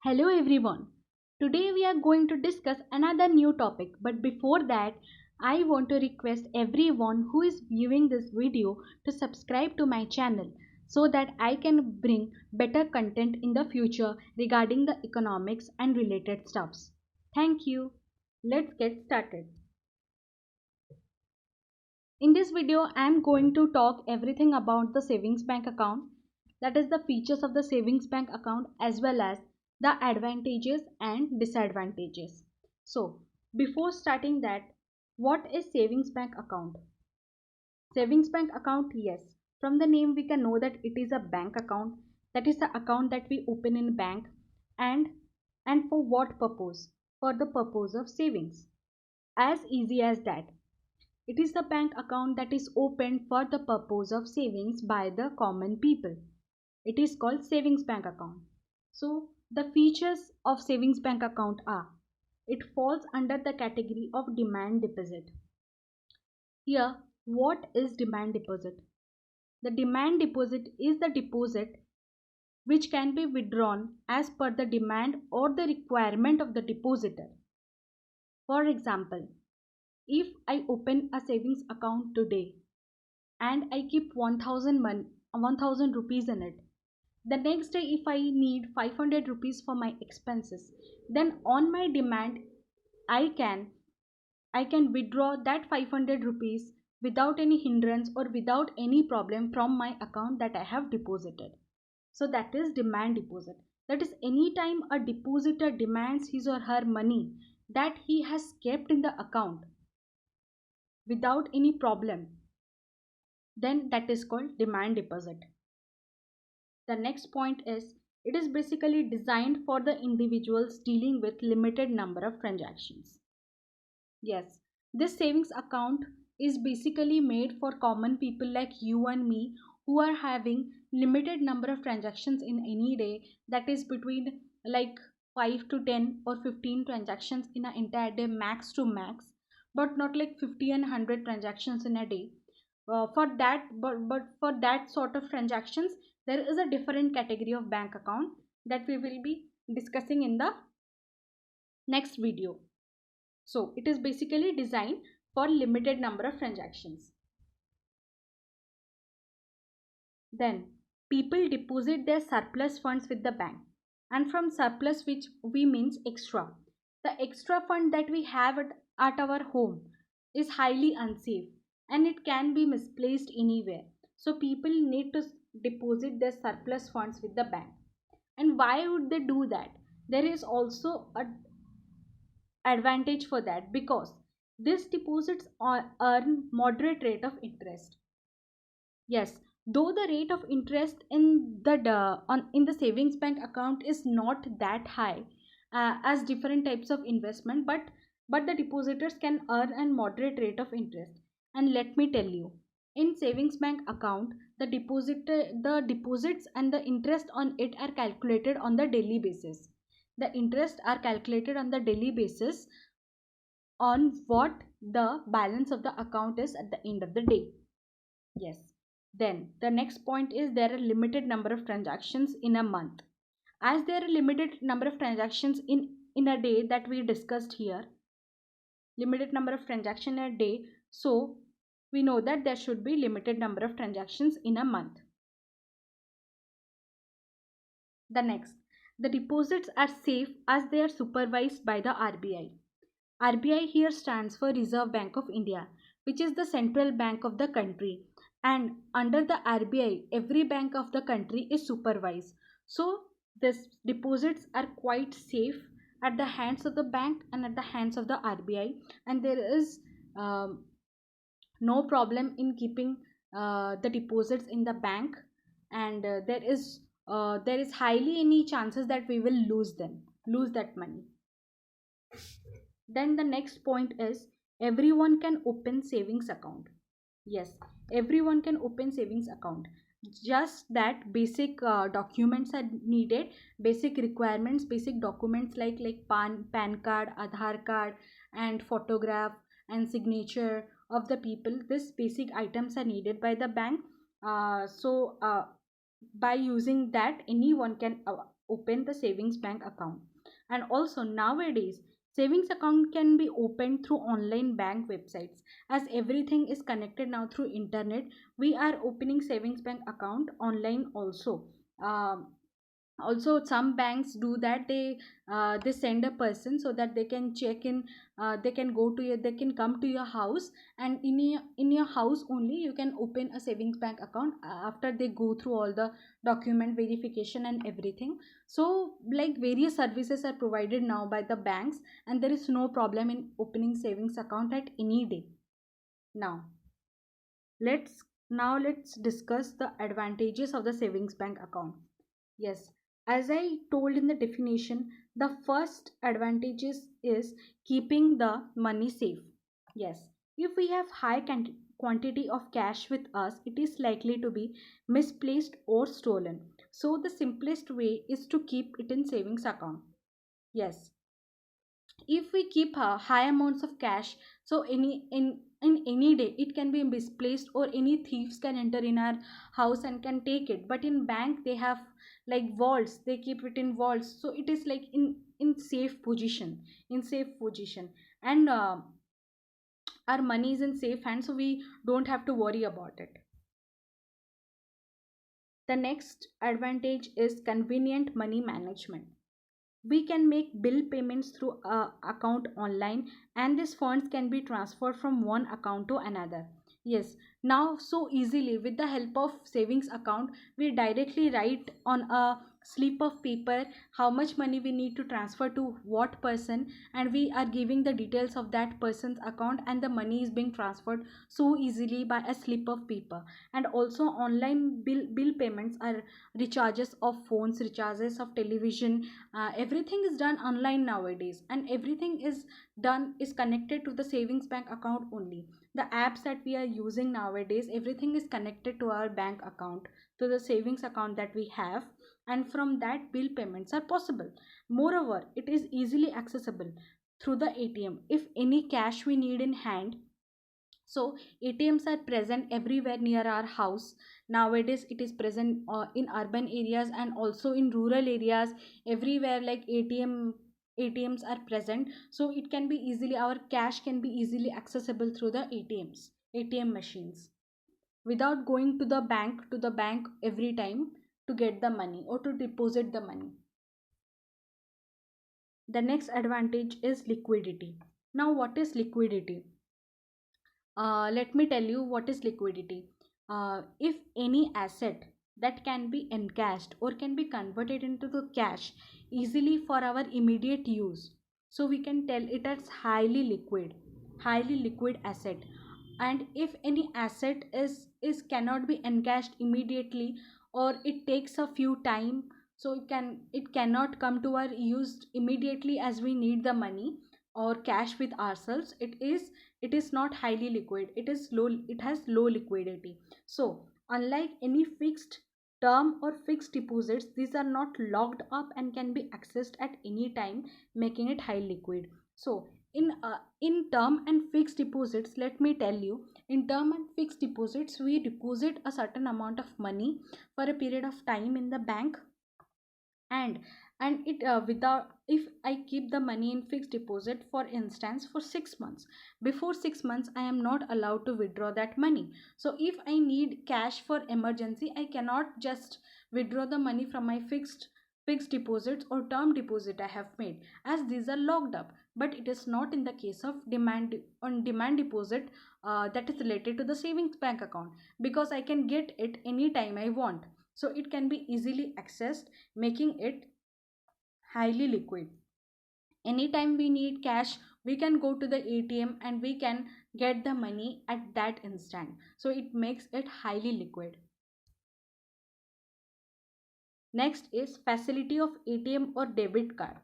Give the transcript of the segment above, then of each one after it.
Hello everyone. Today we are going to discuss another new topic, but before that I want to request everyone who is viewing this video to subscribe to my channel so that I can bring better content in the future regarding the economics and related stuffs. Thank you. Let's get started. In this video I am going to talk everything about the savings bank account, that is the features of the savings bank account as well as the advantages and disadvantages. So before starting that, what is savings bank account? Savings bank account, yes, from the name we can know that it is a bank account, that is the account that we open in bank. And for what purpose? For the purpose of savings. As easy as that. It is the bank account that is opened for the purpose of savings by the common people. It is called savings bank account. So the features of savings bank account are: it falls under the category of demand deposit. Here, what is demand deposit? The demand deposit is the deposit which can be withdrawn as per the demand or the requirement of the depositor. For example, if I open a savings account today and I keep 1000 rupees in it, the next day if I need 500 rupees for my expenses, then on my demand I can I can withdraw that 500 rupees without any hindrance or without any problem from my account that I have deposited. So that is demand deposit. That is, anytime a depositor demands his or her money that he has kept in the account without any problem, then that is called demand deposit. The next point is, it is basically designed for the individuals dealing with limited number of transactions. Yes, this savings account is basically made for common people like you and me who are having limited number of transactions in any day, that is between like 5 to 10 or 15 transactions in an entire day max to max, but not like 50 and 100 transactions in a day. But for that sort of transactions there is a different category of bank account that we will be discussing in the next video. So it is basically designed for limited number of transactions. Then people deposit their surplus funds with the bank, and from surplus which we means extra. The extra fund that we have at our home is highly unsafe and it can be misplaced anywhere. So people need to deposit their surplus funds with the bank. And why would they do that? There is also a advantage for that, because these deposits earn moderate rate of interest. Yes, though the rate of interest in the savings bank account is not that high as different types of investment, but the depositors can earn a moderate rate of interest. And let me tell you, in savings bank account, the deposits and the interest on it are calculated on the daily basis. The interest are calculated on the daily basis on what the balance of the account is at the end of the day. Yes. Then the next point is, there are limited number of transactions in a month. As there are limited number of transactions in a day that we discussed here, limited number of transactions in a day, so we know that there should be limited number of transactions in a month. The next, the deposits are safe as they are supervised by the RBI. RBI here stands for Reserve Bank of India, which is the central bank of the country. And under the RBI, every bank of the country is supervised. So these deposits are quite safe at the hands of the bank and at the hands of the RBI. And there is no problem in keeping the deposits in the bank. And there is highly any chances that we will lose that money. Then the next point is, everyone can open savings account. Yes, everyone can open savings account. Just that basic documents are needed, basic requirements, basic documents like PAN card, Aadhaar card, and photograph and signature of the people. These basic items are needed by the bank. So by using that, anyone can open the savings bank account. And also nowadays savings account can be opened through online bank websites. As everything is connected now through internet, we are opening savings bank account online also. Um, Also some banks do that, they send a person so that they can check in, they can go to your, they can come to your house, and in your house only you can open a savings bank account after they go through all the document verification and everything. So like various services are provided now by the banks, and there is no problem in opening savings account at any day. Now let's discuss the advantages of the savings bank account. Yes, as I told in the definition, the first advantages is keeping the money safe. Yes, if we have high quantity of cash with us, it is likely to be misplaced or stolen. So the simplest way is to keep it in savings account. Yes, if we keep high amounts of cash, so in any day it can be misplaced, or any thieves can enter in our house and can take it. But in bank they have like vaults, they keep it in vaults, so it is like in safe position, in safe position. And our money is in safe hands, so we don't have to worry about it. The next advantage is convenient money management. We can make bill payments through a account online, and these funds can be transferred from one account to another. Yes, now so easily with the help of savings account, we directly write on a slip of paper how much money we need to transfer to what person, and we are giving the details of that person's account, and the money is being transferred so easily by a slip of paper. And also online bill payments are recharges of phones, recharges of television, everything is done online nowadays, and everything is connected to the savings bank account only. The apps that we are using nowadays, everything is connected to our bank account, to the savings account that we have, and from that bill payments are possible. Moreover, it is easily accessible through the ATM. If any cash we need in hand, so ATMs are present everywhere near our house. Nowadays it is present in urban areas and also in rural areas. Everywhere like ATMs are present, so it can be easily, our cash can be easily accessible through the ATM machines, without going to the bank every time to get the money or to deposit the money. The next advantage is liquidity. Now what is liquidity? Let me tell you what is liquidity. If any asset that can be encashed or can be converted into the cash easily for our immediate use, so we can tell it as highly liquid asset. And if any asset is cannot be encashed immediately, or it takes a few time, so it cannot come to our use immediately as we need the money or cash with ourselves, it is not highly liquid, it has low liquidity. So unlike any fixed term or fixed deposits, these are not locked up and can be accessed at any time, making it high liquid. So in term and fixed deposits, let me tell you, in term and fixed deposits we deposit a certain amount of money for a period of time in the bank, and it without, if I keep the money in fixed deposit for instance for 6 months, before 6 months I am not allowed to withdraw that money. So if I need cash for emergency, I cannot just withdraw the money from my fixed deposits or term deposit I have made, as these are locked up. But it is not in the case of demand deposit, that is related to the savings bank account, because I can get it anytime I want. So it can be easily accessed, making it highly liquid. Anytime we need cash, we can go to the ATM and we can get the money at that instant. So it makes it highly liquid. Next is facility of ATM or debit card.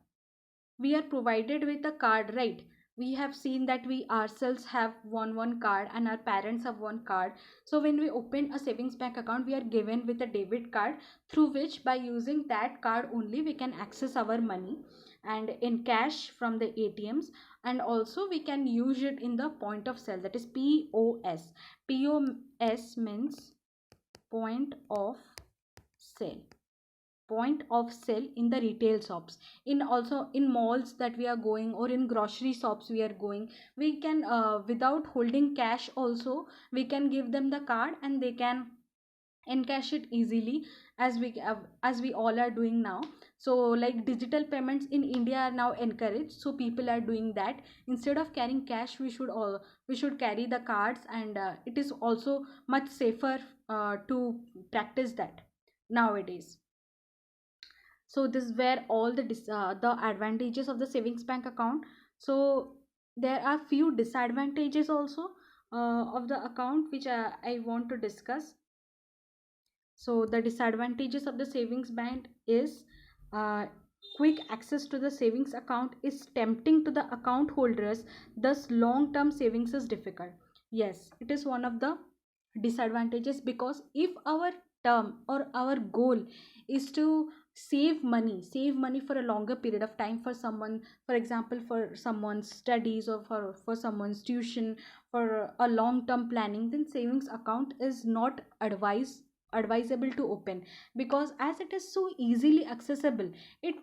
We are provided with a card, right? We have seen that we ourselves have one card and our parents have one card. So when we open a savings bank account, we are given with a debit card, through which by using that card only we can access our money and in cash from the ATMs. And also we can use it in the point of sale, that is POS. POS means point of sale. point of sale in the retail shops, in also in malls that we are going, or in grocery shops we are going. We can without holding cash also, we can give them the card and they can encash it easily, as we all are doing now. So like digital payments in India are now encouraged, so people are doing that. Instead of carrying cash, we should carry the cards, and it is also much safer to practice that nowadays. So this is where all the advantages of the savings bank account. So there are few disadvantages also of the account, which I want to discuss. So the disadvantages of the savings bank is uh, quick access to the savings account is tempting to the account holders, thus long term savings is difficult. Yes, it is one of the disadvantages, because if our term or our goal is to save money for a longer period of time for someone, for example for someone's studies, or for someone's tuition, for a long term planning, then savings account is not advisable to open, because as it is so easily accessible, it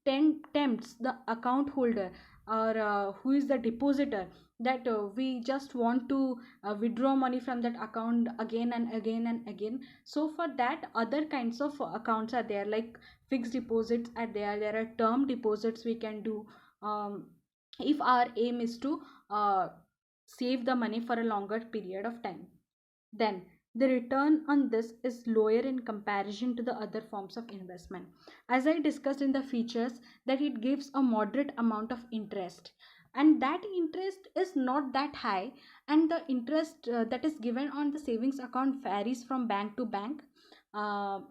tempts the account holder, or who is the depositor, that we just want to withdraw money from that account again and again and again. So for that, other kinds of accounts are there, like fixed deposits are there, there are term deposits we can do, um, if our aim is to save the money for a longer period of time. Then the return on this is lower in comparison to the other forms of investment. As I discussed in the features, that it gives a moderate amount of interest, and that interest is not that high, and the interest that is given on the savings account varies from bank to bank.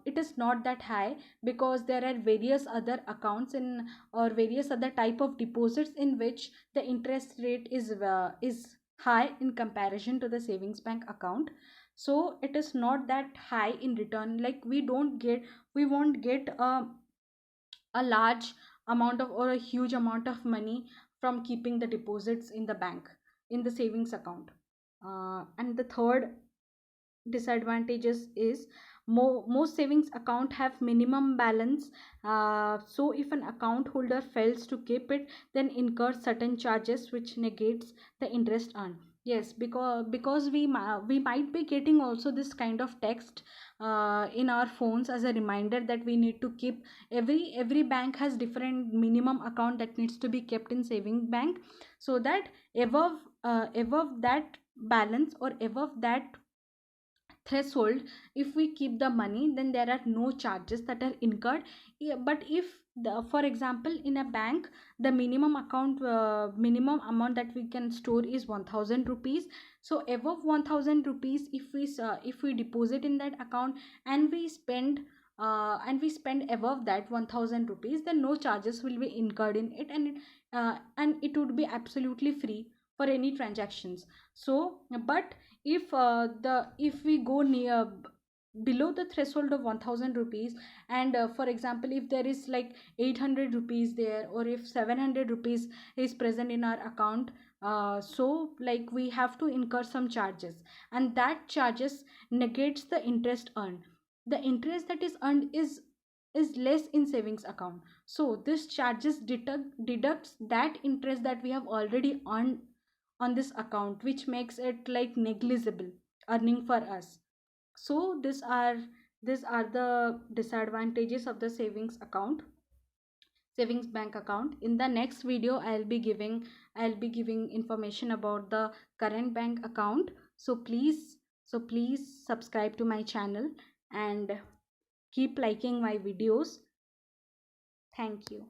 It is not that high, because there are various other accounts in, or various other type of deposits in which the interest rate is high in comparison to the savings bank account. So it is not that high in return, like we won't get a large amount of, or a huge amount of money from keeping the deposits in the bank, in the savings account. And the third disadvantages is, most savings account have minimum balance, so if an account holder fails to keep it, then incurs certain charges which negates the interest earned. Yes, because we might be getting also this kind of text in our phones as a reminder that we need to keep, every bank has different minimum account that needs to be kept in saving bank, so that above that balance, or above that threshold, if we keep the money, then there are no charges that are incurred. Yeah, but if for example in a bank, the minimum amount that we can store is 1000 rupees. So above 1000 rupees, if we deposit in that account, and we spend above that 1000 rupees, then no charges will be incurred in it, and it would be absolutely free for any transactions. So but if we go below the threshold of 1000 rupees, and for example if there is like 800 rupees there, or if 700 rupees is present in our account, so like we have to incur some charges, and that charges negates the interest earned. The interest that is earned is less in savings account, so this charges deducts that interest that we have already earned on this account, which makes it like negligible earning for us. So these are the disadvantages of the savings bank account. In the next video, I'll be giving information about the current bank account. So please subscribe to my channel and keep liking my videos. Thank you.